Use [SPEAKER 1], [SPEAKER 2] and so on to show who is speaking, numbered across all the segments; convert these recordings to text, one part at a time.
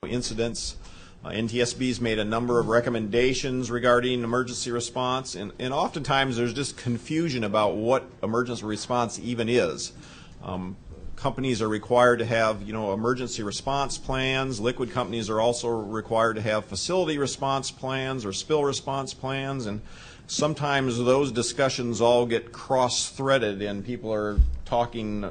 [SPEAKER 1] incidents. NTSB's made a number of recommendations regarding emergency response, and oftentimes there's just confusion about what emergency response even is. Companies are required to have, emergency response plans. Liquid companies are also required to have facility response plans or spill response plans, and sometimes those discussions all get cross-threaded and people are talking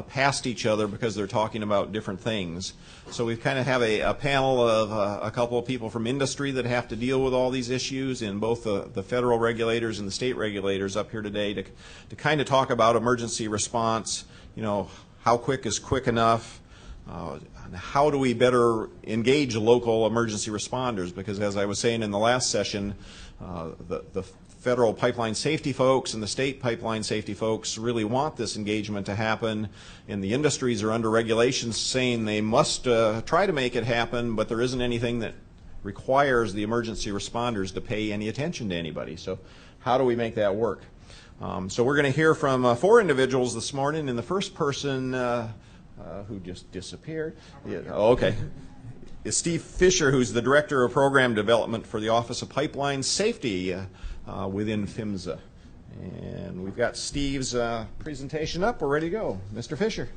[SPEAKER 1] past each other because they're talking about different things. So we kind of have a panel of a couple of people from industry that have to deal with all these issues, and both the federal regulators and the state regulators up here today to kind of talk about emergency response. How quick is quick enough? How do we better engage local emergency responders? Because as I was saying in the last session, the federal pipeline safety folks and the state pipeline safety folks really want this engagement to happen, and the industries are under regulations saying they must try to make it happen, but there isn't anything that requires the emergency responders to pay any attention to anybody. So how do we make that work? So we're going to hear from 4 individuals this morning, and the first person who just disappeared, okay, is Steve Fischer, who's the Director of Program Development for the Office of Pipeline Safety within PHMSA. And we've got Steve's presentation up. We're ready to go. Mr. Fischer.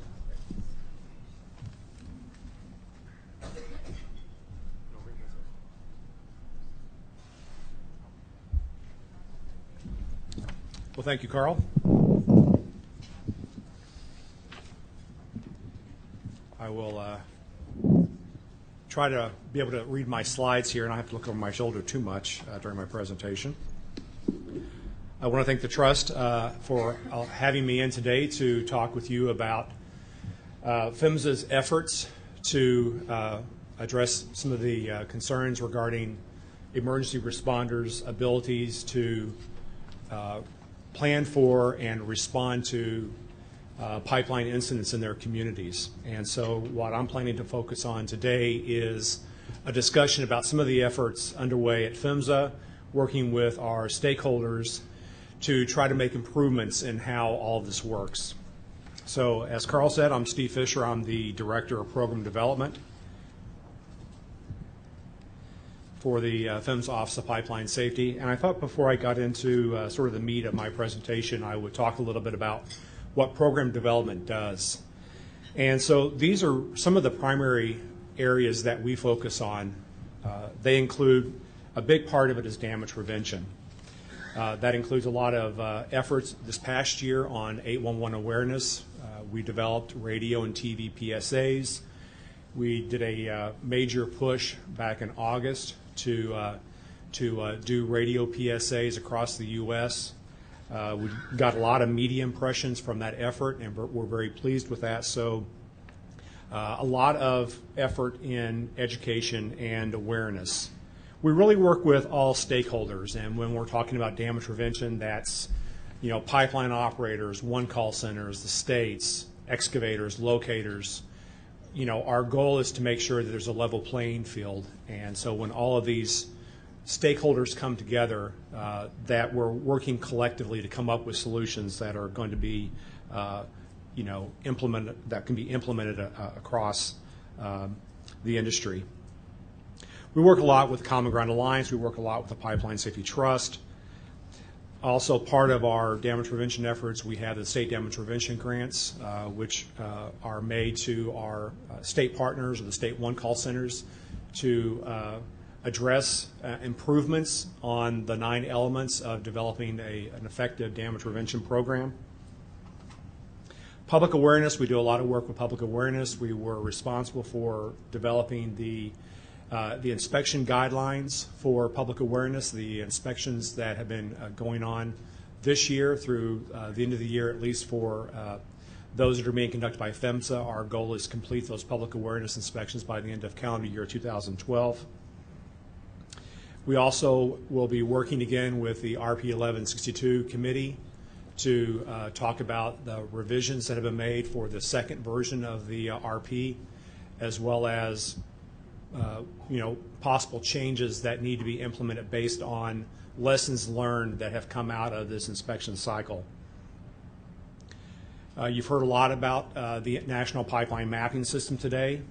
[SPEAKER 2] Well, thank you, Carl. I will try to be able to read my slides here, and I have to look over my shoulder too much during my presentation. I want to thank the Trust for having me in today to talk with you about PHMSA's efforts to address some of the concerns regarding emergency responders' abilities to plan for and respond to pipeline incidents in their communities. And so what I'm planning to focus on today is a discussion about some of the efforts underway at PHMSA, working with our stakeholders to try to make improvements in how all of this works. So as Carl said, I'm Steve Fischer. I'm the Director of Program Development for the PHMSA Office of Pipeline Safety. And I thought before I got into sort of the meat of my presentation, I would talk a little bit about what program development does. And so these are some of the primary areas that we focus on. They include, a big part of it is damage prevention. That includes a lot of efforts this past year on 811 awareness. We developed radio and TV PSAs. We did a major push back in August to do radio PSAs across the U.S. We got a lot of media impressions from that effort, and we're very pleased with that. So a lot of effort in education and awareness. We really work with all stakeholders, and when we're talking about damage prevention, that's pipeline operators, one-call centers, the states, excavators, locators. Our goal is to make sure that there's a level playing field, and so when all of these stakeholders come together, that we're working collectively to come up with solutions that are going to be, implemented, that can be implemented across the industry. We work a lot with Common Ground Alliance. We work a lot with the Pipeline Safety Trust. Also, part of our damage prevention efforts, we have the state damage prevention grants, which are made to our state partners or the state one-call centers to address improvements on the 9 elements of developing an effective damage prevention program. Public awareness, we do a lot of work with public awareness. We were responsible for developing the inspection guidelines for public awareness, the inspections that have been going on this year through the end of the year, at least for those that are being conducted by PHMSA. Our goal is to complete those public awareness inspections by the end of calendar year 2012. We also will be working again with the RP 1162 committee to talk about the revisions that have been made for the second version of the RP, as well as possible changes that need to be implemented based on lessons learned that have come out of this inspection cycle. You've heard a lot about the National Pipeline Mapping System today.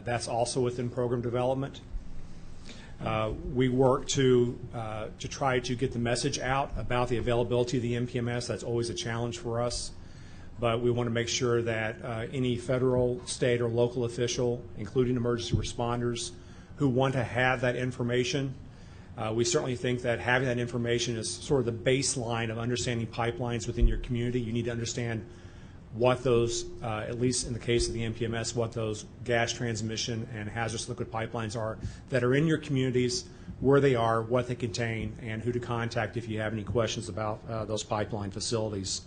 [SPEAKER 2] That's also within program development. We work to try to get the message out about the availability of the NPMS. That's always a challenge for us. But we want to make sure that any federal, state, or local official, including emergency responders, who want to have that information, we certainly think that having that information is sort of the baseline of understanding pipelines within your community. You need to understand what those, at least in the case of the NPMS, what those gas transmission and hazardous liquid pipelines are that are in your communities, where they are, what they contain, and who to contact if you have any questions about those pipeline facilities.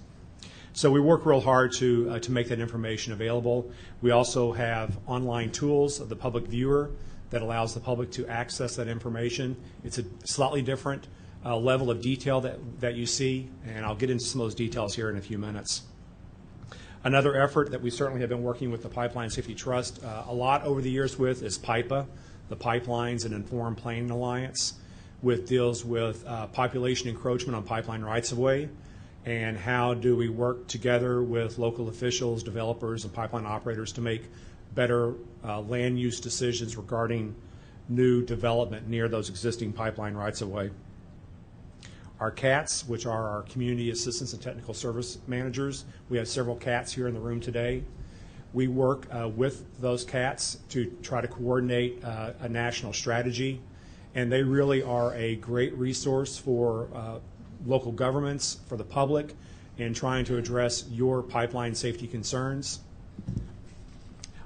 [SPEAKER 2] So we work real hard to make that information available. We also have online tools of the public viewer that allows the public to access that information. It's a slightly different level of detail that you see, and I'll get into some of those details here in a few minutes. Another effort that we certainly have been working with the Pipeline Safety Trust a lot over the years with is PIPA, the Pipelines and Informed Planning Alliance, which deals with population encroachment on pipeline rights-of-way, and how do we work together with local officials, developers, and pipeline operators to make better land use decisions regarding new development near those existing pipeline rights-of-way. Our CATs, which are our Community Assistance and Technical Service Managers, we have several CATs here in the room today. We work with those CATs to try to coordinate a national strategy, and they really are a great resource for local governments, for the public, in trying to address your pipeline safety concerns.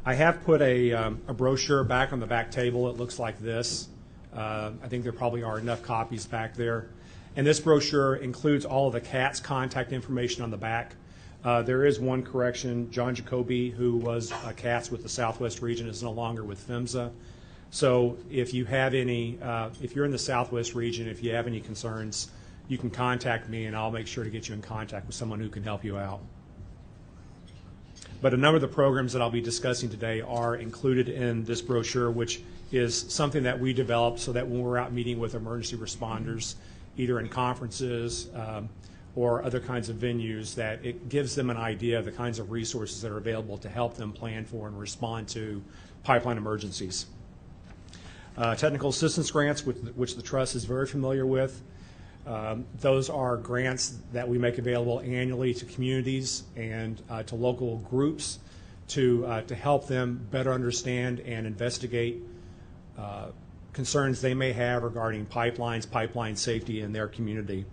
[SPEAKER 2] I have put a brochure back on the back table. It looks like this. I think there probably are enough copies back there. And this brochure includes all of the CAT's contact information on the back. There is one correction. John Jacoby, who was a CATS with the Southwest region, is no longer with PHMSA. So if you have any, if you're in the Southwest region, if you have any concerns, you can contact me and I'll make sure to get you in contact with someone who can help you out. But a number of the programs that I'll be discussing today are included in this brochure, which is something that we developed so that when we're out meeting with emergency responders, either in conferences or other kinds of venues, that it gives them an idea of the kinds of resources that are available to help them plan for and respond to pipeline emergencies. Technical assistance grants, which the Trust is very familiar with. Those are grants that we make available annually to communities and to local groups to help them better understand and investigate concerns they may have regarding pipelines, pipeline safety in their community.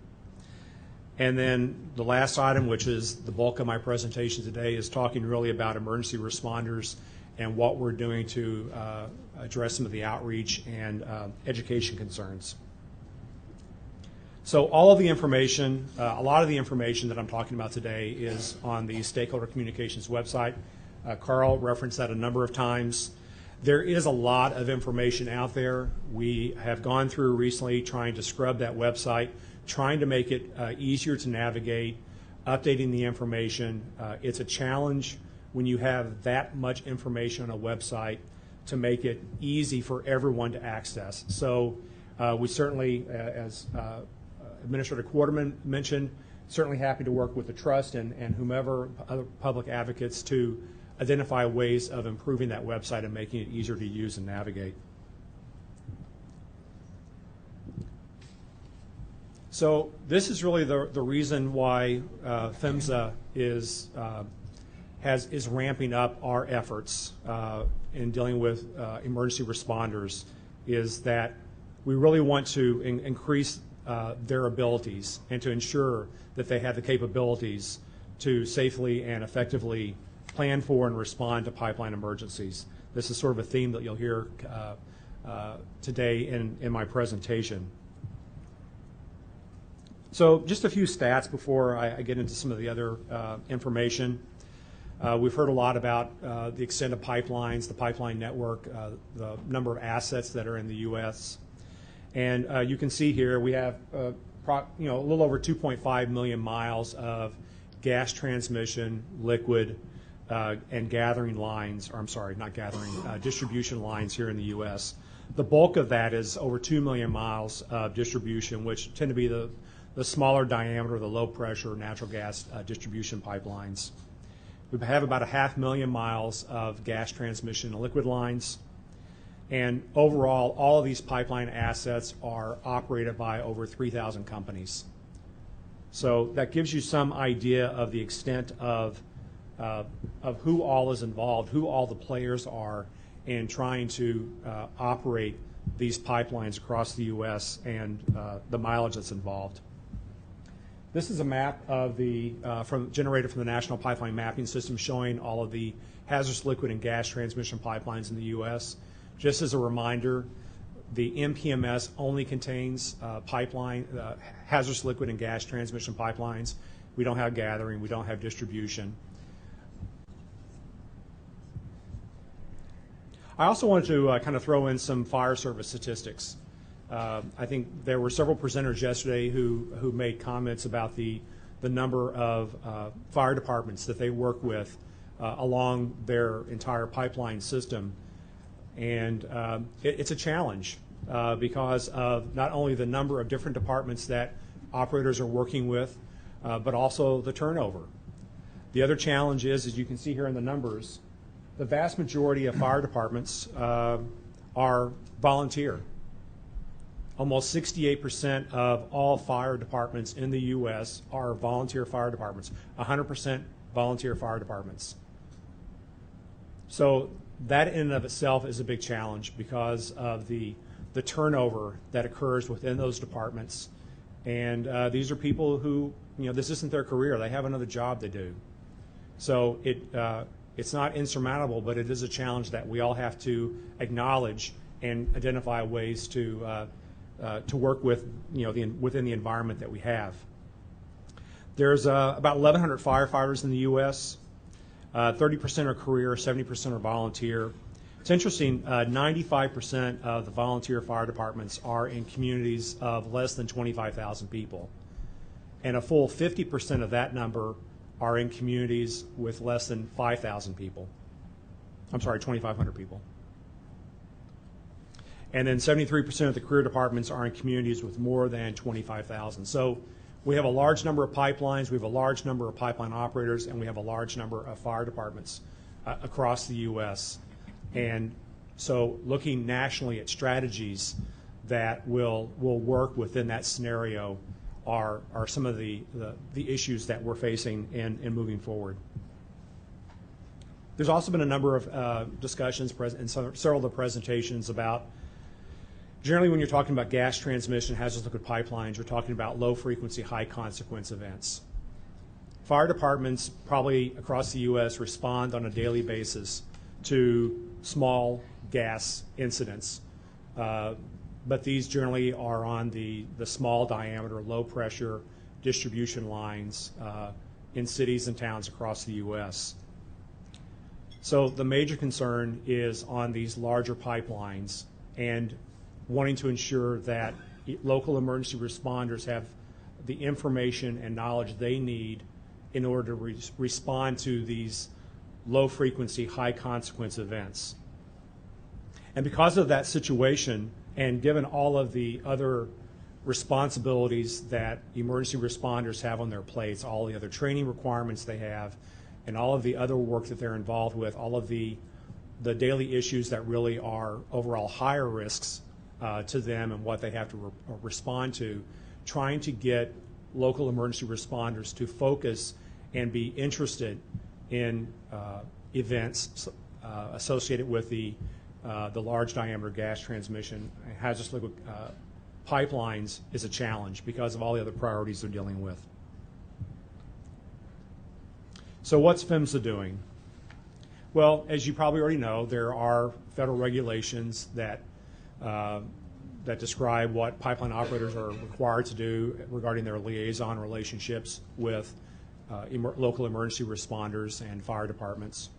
[SPEAKER 2] And then the last item, which is the bulk of my presentation today, is talking really about emergency responders and what we're doing to address some of the outreach and education concerns. So all of the information, a lot of the information that I'm talking about today is on the Stakeholder Communications website. Carl referenced that a number of times. There is a lot of information out there. We have gone through recently trying to scrub that website, trying to make it easier to navigate, updating the information. It's a challenge when you have that much information on a website to make it easy for everyone to access. So we certainly, as Administrator Quarterman mentioned, certainly happy to work with the Trust and whomever other public advocates to identify ways of improving that website and making it easier to use and navigate. So this is really the reason why PHMSA is ramping up our efforts in dealing with emergency responders, is that we really want to increase their abilities and to ensure that they have the capabilities to safely and effectively plan for and respond to pipeline emergencies. This is sort of a theme that you'll hear today in my presentation. So just a few stats before I get into some of the other information. We've heard a lot about the extent of pipelines, the pipeline network, the number of assets that are in the U.S. And you can see here we have a little over 2.5 million miles of gas transmission, liquid, and gathering lines, or I'm sorry, not gathering, distribution lines here in the U.S. The bulk of that is over 2 million miles of distribution, which tend to be the smaller diameter, the low pressure natural gas distribution pipelines. We have about 500,000 miles of gas transmission and liquid lines. And overall, all of these pipeline assets are operated by over 3,000 companies. So that gives you some idea of the extent of who all is involved, who all the players are in trying to operate these pipelines across the U.S. and the mileage that's involved. This is a map of the generated from the National Pipeline Mapping System showing all of the hazardous liquid and gas transmission pipelines in the U.S. Just as a reminder, the NPMS only contains hazardous liquid and gas transmission pipelines. We don't have gathering, we don't have distribution. I also wanted to kind of throw in some fire service statistics. I think there were several presenters yesterday who made comments about the number of fire departments that they work with along their entire pipeline system. And it's a challenge because of not only the number of different departments that operators are working with, but also the turnover. The other challenge is, as you can see here in the numbers, the vast majority of fire departments are volunteer. Almost 68% of all fire departments in the U.S. are volunteer fire departments, 100% volunteer fire departments. So that in and of itself is a big challenge because of the turnover that occurs within those departments. And these are people who, this isn't their career. They have another job they do. So it's not insurmountable, but it is a challenge that we all have to acknowledge and identify ways to work with, within the environment that we have. There's about 1,100 firefighters in the U.S. 30% are career, 70% are volunteer. It's interesting, 95% of the volunteer fire departments are in communities of less than 25,000 people. And a full 50% of that number are in communities with less than 5,000 people. I'm sorry, 2,500 people. And then 73% of the career departments are in communities with more than 25,000. So we have a large number of pipelines, we have a large number of pipeline operators, and we have a large number of fire departments across the U.S. And so looking nationally at strategies that will work within that scenario are some of the issues that we're facing in moving forward. There's also been a number of discussions and several of the presentations about generally when you're talking about gas transmission, hazardous liquid pipelines, you're talking about low frequency, high consequence events. Fire departments probably across the U.S. respond on a daily basis to small gas incidents, but these generally are on the small diameter, low pressure distribution lines in cities and towns across the U.S. So the major concern is on these larger pipelines and wanting to ensure that local emergency responders have the information and knowledge they need in order to respond to these low frequency, high consequence events. And because of that situation, and given all of the other responsibilities that emergency responders have on their plates, all the other training requirements they have, and all of the other work that they're involved with, all of the daily issues that really are overall higher risks to them and what they have to respond to, trying to get local emergency responders to focus and be interested in events associated with the large diameter gas transmission and hazardous liquid pipelines is a challenge because of all the other priorities they're dealing with. So what's PHMSA doing? Well, as you probably already know, there are federal regulations that describe what pipeline operators are required to do regarding their liaison relationships with local emergency responders and fire departments.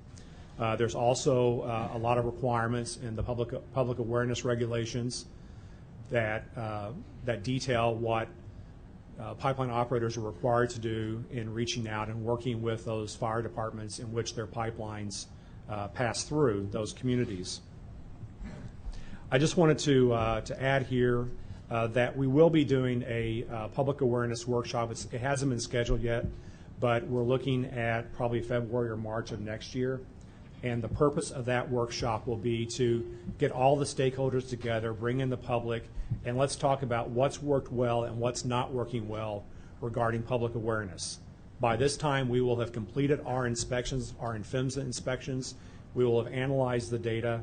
[SPEAKER 2] There's also a lot of requirements in the public awareness regulations that detail what pipeline operators are required to do in reaching out and working with those fire departments in which their pipelines pass through those communities. I just wanted to add here that we will be doing a public awareness workshop. It hasn't been scheduled yet, but we're looking at probably February or March of next year. And the purpose of that workshop will be to get all the stakeholders together, bring in the public, and let's talk about what's worked well and what's not working well regarding public awareness. By this time, we will have completed our inspections, our PHMSA inspections. We will have analyzed the data,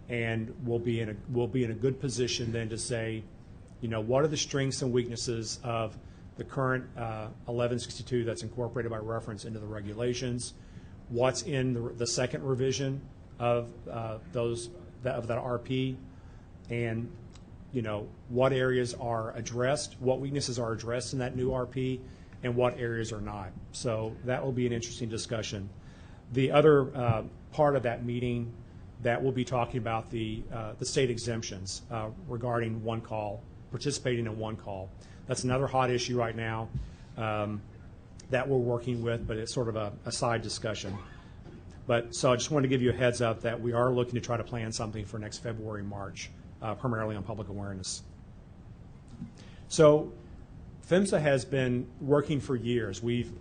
[SPEAKER 2] and we'll be in a good position then to say, you know, what are the strengths and weaknesses of the current 1162 that's incorporated by reference into the regulations, what's in the second revision of that RP, and you know what areas are addressed, what weaknesses are addressed in that new RP, and what areas are not. So that will be an interesting discussion. The other part of that meeting that we'll be talking about the state exemptions regarding one call, participating in one call. That's another hot issue right now that we're working with, but it's sort of a side discussion. But so I just wanted to give you a heads up that we are looking to try to plan something for next February, March, primarily on public awareness. So PHMSA has been working for years. We've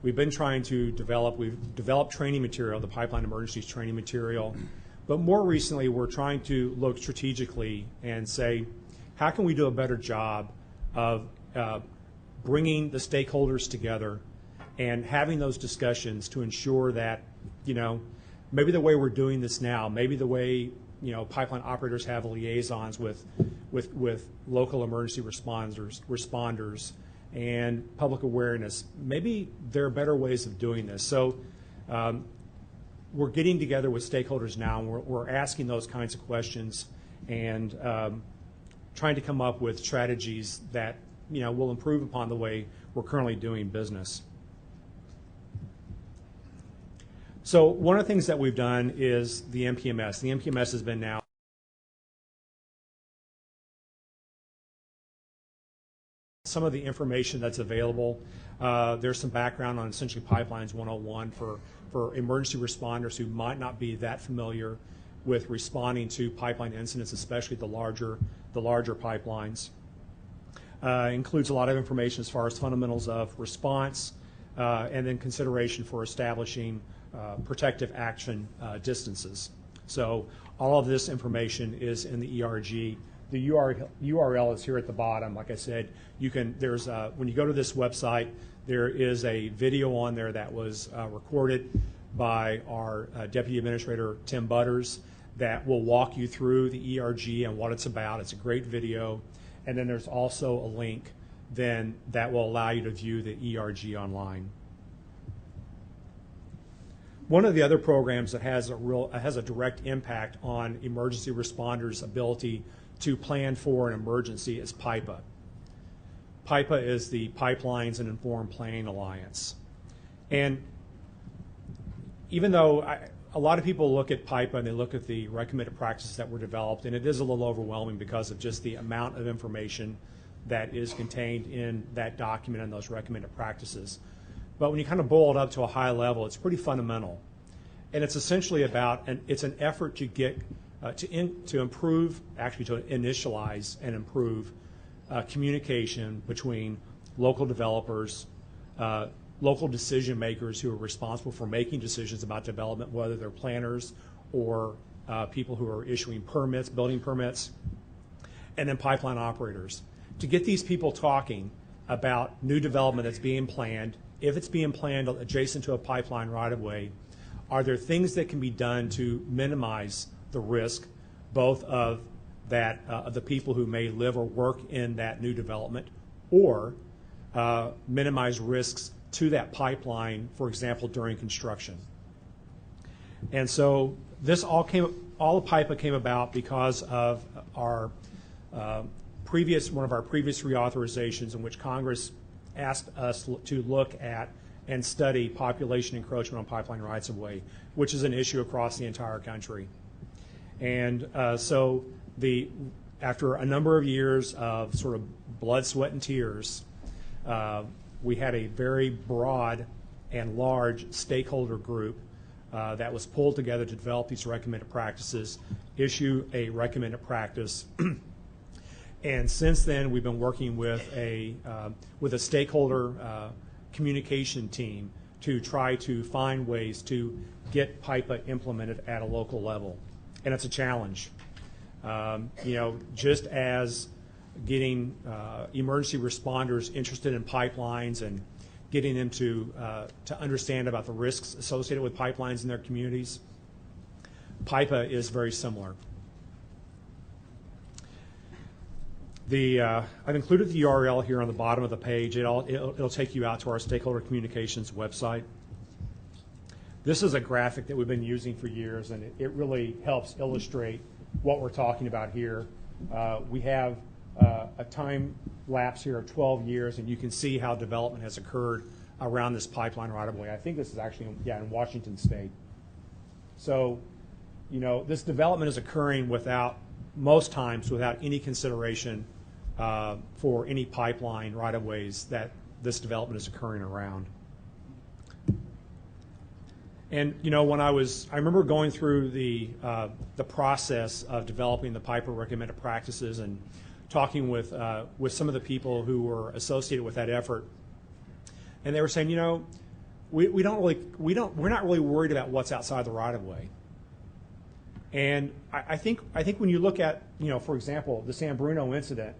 [SPEAKER 2] been trying to we've developed training material, the pipeline emergencies training material, but more recently we're trying to look strategically and say, how can we do a better job of bringing the stakeholders together and having those discussions to ensure that, you know, maybe the way we're doing this now, maybe the way, you know, pipeline operators have liaisons with local emergency responders and public awareness, maybe there are better ways of doing this. So we're getting together with stakeholders now, and we're asking those kinds of questions and trying to come up with strategies that, you know, will improve upon the way we're currently doing business. So one of the things that we've done is the MPMS. The MPMS has been now some of the information that's available. There's some background on essentially Pipelines 101 for emergency responders who might not be that familiar with responding to pipeline incidents, especially the larger pipelines. Includes a lot of information as far as fundamentals of response and then consideration for establishing protective action distances. So all of this information is in the ERG. The URL is here at the bottom. Like I said, there's when you go to this website, there is a video on there that was recorded by our Deputy Administrator Tim Butters that will walk you through the ERG and what it's about. It's a great video. And then there's also a link then that will allow you to view the ERG online. One of the other programs that has a direct impact on emergency responders' ability to plan for an emergency is PIPA. PIPA is the Pipelines and Informed Planning Alliance. And even though a lot of people look at PIPA and they look at the recommended practices that were developed, and it is a little overwhelming because of just the amount of information that is contained in that document and those recommended practices. But when you kind of boil it up to a high level, it's pretty fundamental. And it's essentially about, it's an effort to get, to improve, actually to initialize and improve communication between local developers, local decision makers who are responsible for making decisions about development, whether they're planners or people who are issuing permits, building permits, and then pipeline operators. To get these people talking about new development that's being planned, if it's being planned adjacent to a pipeline right-of-way, are there things that can be done to minimize the risk, both of the people who may live or work in that new development, or minimize risks to that pipeline, for example, during construction. And so this all of PIPA came about because of our one of our previous reauthorizations in which Congress asked us to look at and study population encroachment on pipeline rights-of-way, which is an issue across the entire country. And so after a number of years of sort of blood, sweat, and tears, we had a very broad and large stakeholder group that was pulled together to develop these recommended practices, issue a recommended practice. And since then, we've been working with a stakeholder communication team to try to find ways to get PIPA implemented at a local level. And it's a challenge. Just as getting emergency responders interested in pipelines and getting them to understand about the risks associated with pipelines in their communities, PIPA is very similar. I've included the URL here on the bottom of the page. It'll take you out to our stakeholder communications website. This is a graphic that we've been using for years, and it really helps illustrate what we're talking about here. We have a time lapse here of 12 years, and you can see how development has occurred around this pipeline right of way. I think this is actually in Washington State. So, this development is occurring most times without any consideration for any pipeline right of ways that this development is occurring around. And I remember going through the process of developing the PIPA recommended practices and talking with some of the people who were associated with that effort, and they were saying, we're not really worried about what's outside the right of way. And I think when you look at, for example, the San Bruno incident,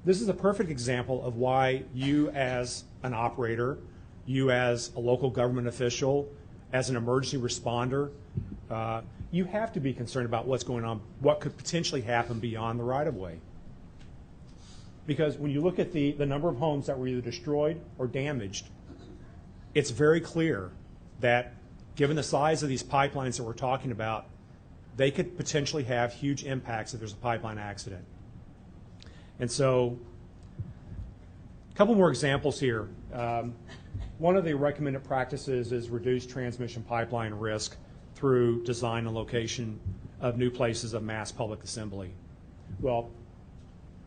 [SPEAKER 2] this is a perfect example of why you as an operator, you as a local government official, as an emergency responder, you have to be concerned about what's going on, what could potentially happen beyond the right of way. Because when you look at the number of homes that were either destroyed or damaged, it's very clear that given the size of these pipelines that we're talking about, they could potentially have huge impacts if there's a pipeline accident. And so, a couple more examples here. One of the recommended practices is reduce transmission pipeline risk through design and location of new places of mass public assembly. Well,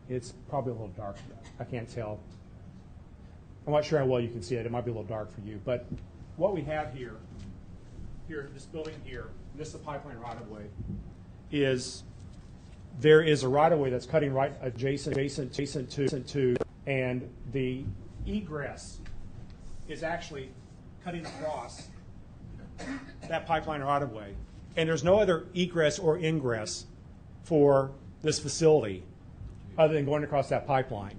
[SPEAKER 2] it's probably a little dark. I can't tell. I'm not sure how well you can see it. It might be a little dark for you. But what we have here, this building here, and this is the pipeline right-of-way, there is a right-of-way that's cutting right adjacent to, and the egress is actually cutting across that pipeline right-of-way. And there's no other egress or ingress for this facility other than going across that pipeline.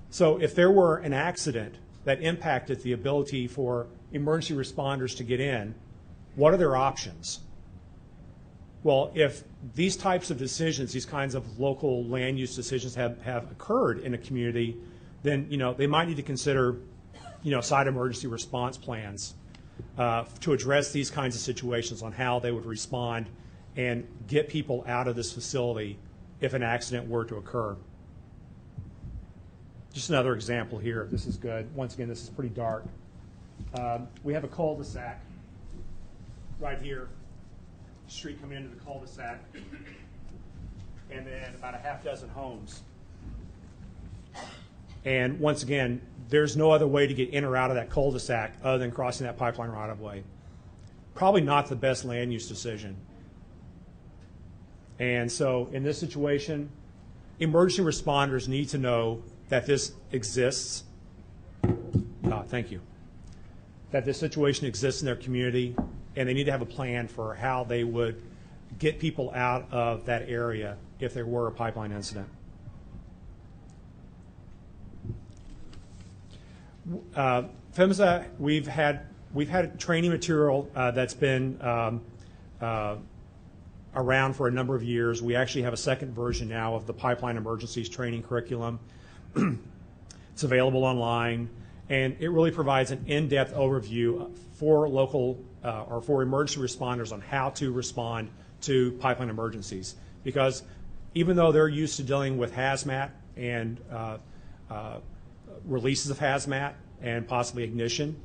[SPEAKER 2] So if there were an accident that impacted the ability for emergency responders to get in, what are their options? Well, if these types of decisions, these kinds of local land use decisions have occurred in a community, then they might need to consider site emergency response plans to address these kinds of situations on how they would respond and get people out of this facility if an accident were to occur. Just another example here. This is good. Once again, this is pretty dark. We have a cul-de-sac right here, street coming into the cul-de-sac, and then about a half dozen homes. And once again, there's no other way to get in or out of that cul-de-sac other than crossing that pipeline right-of-way. Probably not the best land use decision. And so in this situation, emergency responders need to know that this exists. Thank you. That this situation exists in their community, and they need to have a plan for how they would get people out of that area if there were a pipeline incident. PHMSA, we've had training material that's been around for a number of years. We actually have a second version now of the pipeline emergencies training curriculum. It's available online, and it really provides an in-depth overview for local or for emergency responders on how to respond to pipeline emergencies. Because even though they're used to dealing with hazmat and releases of hazmat and possibly ignition,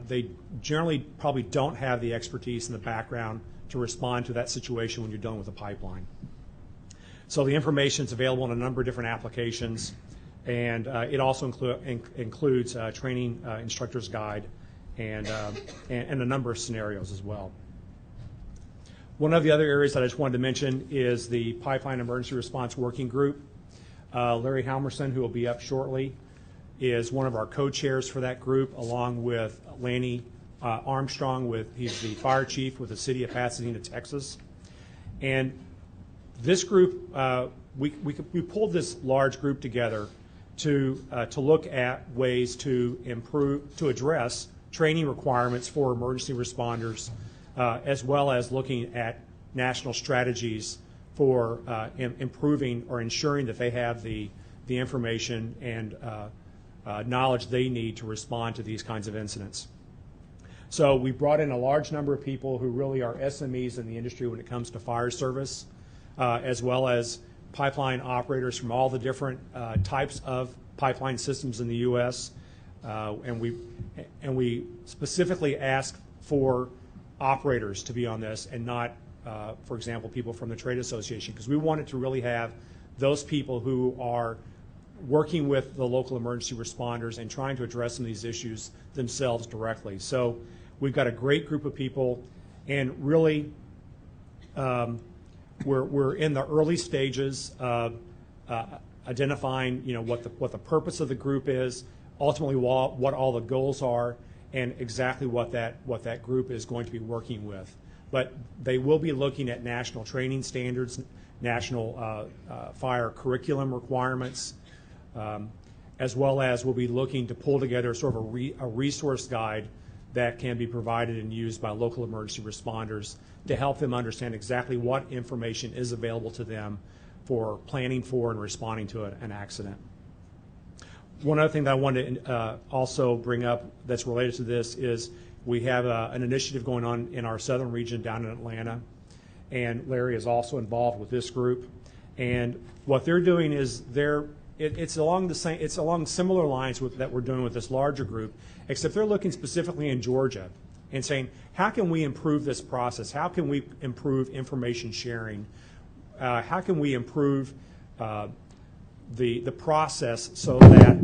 [SPEAKER 2] they generally probably don't have the expertise in the background to respond to that situation when you're dealing with a pipeline. So the information is available in a number of different applications, and it also includes training instructor's guide and a number of scenarios as well. One of the other areas that I just wanted to mention is the Pipeline Emergency Response Working Group. Larry Halmerson, who will be up shortly, is one of our co-chairs for that group, along with Lanny Armstrong. He's the fire chief with the city of Pasadena, Texas. And this group, we pulled this large group together to look at ways to address training requirements for emergency responders, as well as looking at national strategies for improving or ensuring that they have the information and knowledge they need to respond to these kinds of incidents. So we brought in a large number of people who really are SMEs in the industry when it comes to fire service, as well as pipeline operators from all the different types of pipeline systems in the U.S. And we specifically asked for operators to be on this and not, for example, people from the trade association, because we wanted to really have those people who are working with the local emergency responders and trying to address some of these issues themselves directly. So we've got a great group of people, and really we're in the early stages of identifying, what the purpose of the group is, ultimately what all the goals are, and exactly what that group is going to be working with. But they will be looking at national training standards, national fire curriculum requirements, as well as we'll be looking to pull together sort of a resource guide that can be provided and used by local emergency responders to help them understand exactly what information is available to them for planning for and responding to an accident. One other thing that I wanted to also bring up that's related to this is we have an initiative going on in our southern region down in Atlanta, and Larry is also involved with this group. And what they're doing is it's along similar lines that we're doing with this larger group, except they're looking specifically in Georgia and saying, how can we improve this process? How can we improve information sharing? How can we improve the process so that,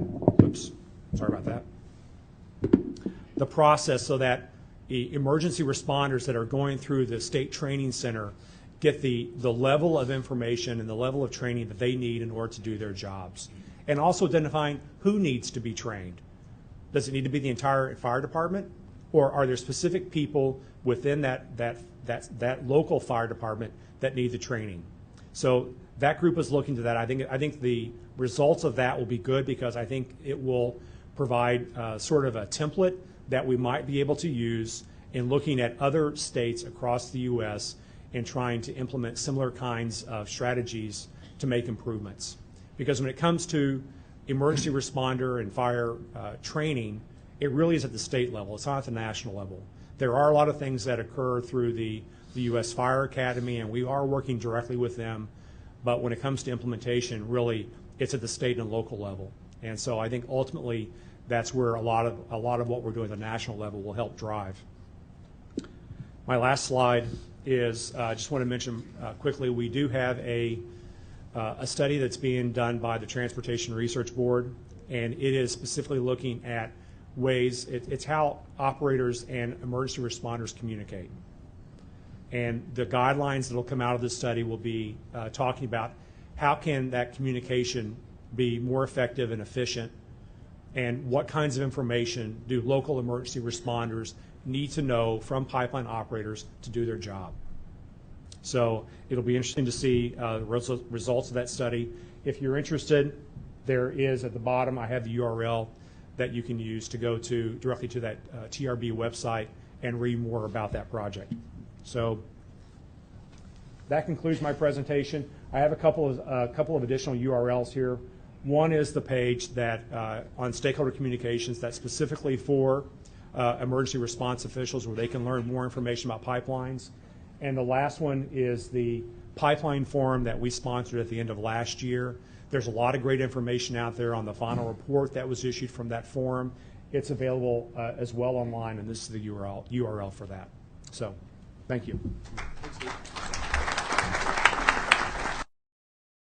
[SPEAKER 2] the process so that the emergency responders that are going through the state training center get the level of information and the level of training that they need in order to do their jobs. And also identifying who needs to be trained. Does it need to be the entire fire department? Or are there specific people within that local fire department that need the training? So that group is looking to that. I think the results of that will be good, because I think it will provide sort of a template that we might be able to use in looking at other states across the U.S. and trying to implement similar kinds of strategies to make improvements. Because when it comes to emergency responder and fire training, it really is at the state level. It's not at the national level. There are a lot of things that occur through the U.S. Fire Academy, and we are working directly with them. But when it comes to implementation, really, it's at the state and local level. And so I think ultimately that's where a lot of what we're doing at the national level will help drive. My last slide is I just want to mention quickly, we do have a study that's being done by the Transportation Research Board, and it is specifically looking at ways, it's how operators and emergency responders communicate. And the guidelines that will come out of this study will be talking about how can that communication be more effective and efficient, and what kinds of information do local emergency responders need to know from pipeline operators to do their job. So it'll be interesting to see the results of that study. If you're interested, there is at the bottom, I have the URL that you can use to go directly to that TRB website and read more about that project. So that concludes my presentation. I have a couple of additional URLs here. One is the page that on stakeholder communications that's specifically for emergency response officials, where they can learn more information about pipelines. And the last one is the pipeline forum that we sponsored at the end of last year. There's a lot of great information out there on the final report that was issued from that forum. It's available as well online, and this is the URL for that. So, thank you.